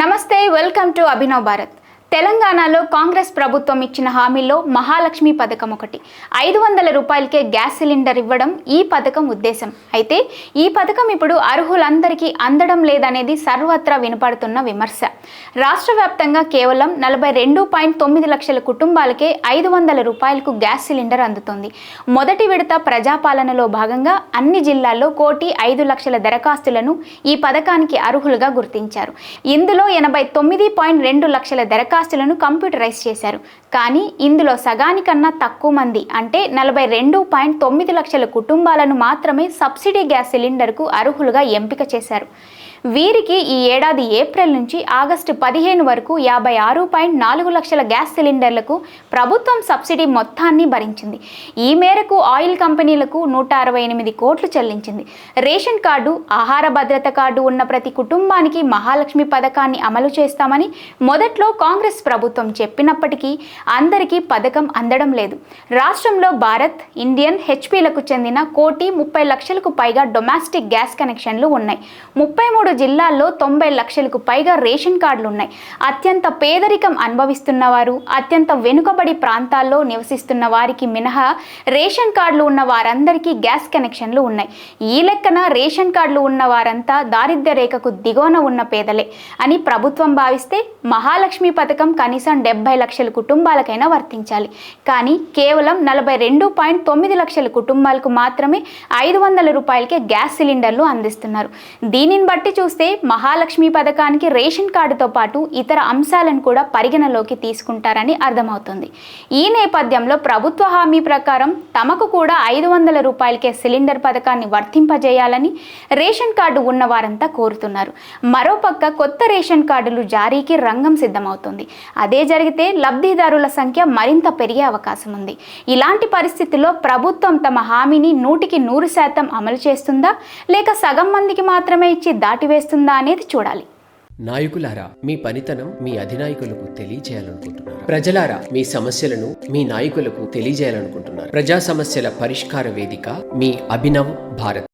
నమస్తే, welcome to Abhinav Bharat. తెలంగాణలో కాంగ్రెస్ ప్రభుత్వం ఇచ్చిన హామీల్లో మహాలక్ష్మి పథకం ఒకటి. 500 రూపాయలకే గ్యాస్ సిలిండర్ ఇవ్వడం ఈ పథకం ఉద్దేశం. అయితే ఈ పథకం ఇప్పుడు అర్హులందరికీ అందడం లేదనేది సర్వత్రా వినపడుతున్న విమర్శ. రాష్ట్ర వ్యాప్తంగా కేవలం 42.9 లక్షల కుటుంబాలకే 500 రూపాయలకు గ్యాస్ సిలిండర్ అందుతోంది. మొదటి విడత ప్రజాపాలనలో భాగంగా అన్ని జిల్లాల్లో 1,05,00,000 దరఖాస్తులను ఈ పథకానికి అర్హులుగా గుర్తించారు. ఇందులో 89.2 లక్షల దరఖాస్తులను కంప్యూటరైజ్ చేశారు. కానీ ఇందులో సగానికన్నా తక్కువ మంది అంటే 42.9 లక్షల కుటుంబాలను మాత్రమే సబ్సిడీ గ్యాస్ సిలిండర్కు అర్హులుగా ఎంపిక చేశారు. వీరికి ఈ ఏడాది ఏప్రిల్ నుంచి ఆగస్టు 15 వరకు 56.4 లక్షల గ్యాస్ సిలిండర్లకు ప్రభుత్వం సబ్సిడీ మొత్తాన్ని భరించింది. ఈ మేరకు ఆయిల్ కంపెనీలకు 168 కోట్లు చెల్లించింది. రేషన్ కార్డు, ఆహార భద్రత కార్డు ఉన్న ప్రతి కుటుంబానికి మహాలక్ష్మి పథకాన్ని అమలు చేస్తామని మొదట్లో కాంగ్రెస్ ప్రభుత్వం చెప్పినప్పటికీ అందరికీ పథకం అందడం లేదు. రాష్ట్రంలో భారత్, ఇండియన్, హెచ్పీలకు చెందిన 1,30,00,000కు పైగా డొమెస్టిక్ గ్యాస్ కనెక్షన్లు ఉన్నాయి. 33 జిల్లాల్లో 90 లక్షలకు పైగా రేషన్ కార్డులు ఉన్నాయి. అత్యంత పేదరికం అనుభవిస్తున్న వారు, అత్యంత వెనుకబడి ప్రాంతాల్లో నివసిస్తున్న వారికి మినహా రేషన్ కార్డులు ఉన్న వారందరికీ గ్యాస్ కనెక్షన్లు ఉన్నాయి. ఈ లెక్కన రేషన్ కార్డులు ఉన్న వారంతా దారిద్ర్య రేఖకు దిగువన ఉన్న పేదలే అని ప్రభుత్వం భావిస్తే మహాలక్ష్మి పథకం కనీసం 70 లక్షల కుటుంబాలకైనా వర్తించాలి. కానీ కేవలం 42.9 లక్షల కుటుంబాలకు మాత్రమే 500 రూపాయలకే గ్యాస్ సిలిండర్లు అందిస్తున్నారు. దీనిని బట్టి చూస్తే మహాలక్ష్మి పథకానికి రేషన్ కార్డుతో పాటు ఇతర అంశాలను కూడా పరిగణలోకి తీసుకుంటారని అర్థమవుతుంది. ఈ నేపథ్యంలో ప్రభుత్వ హామీ ప్రకారం తమకు కూడా 500 రూపాయలకే సిలిండర్ పథకాన్ని వర్తింపజేయాలని రేషన్ కార్డు ఉన్న వారంతా కోరుతున్నారు. మరోపక్క కొత్త రేషన్ కార్డులు జారీకి రంగం సిద్ధమవుతుంది. అదే జరిగితే లబ్ధిదారుల సంఖ్య మరింత పెరిగే అవకాశం ఉంది. ఇలాంటి పరిస్థితుల్లో ప్రభుత్వం తమ హామీని 100% అమలు చేస్తుందా, లేక సగం మందికి మాత్రమే ఇచ్చి దాటివేస్తుందా అనేది చూడాలి. నాయకులారా, మీ పనితనం మీ అధినాయకులకు తెలియజేయాలనుకుంటున్నారు. ప్రజలారా, మీ సమస్యలను మీ నాయకులకు తెలియజేయాలనుకుంటున్నారు. ప్రజా సమస్యల పరిష్కార వేదిక మీ అభినవ్ భారత్.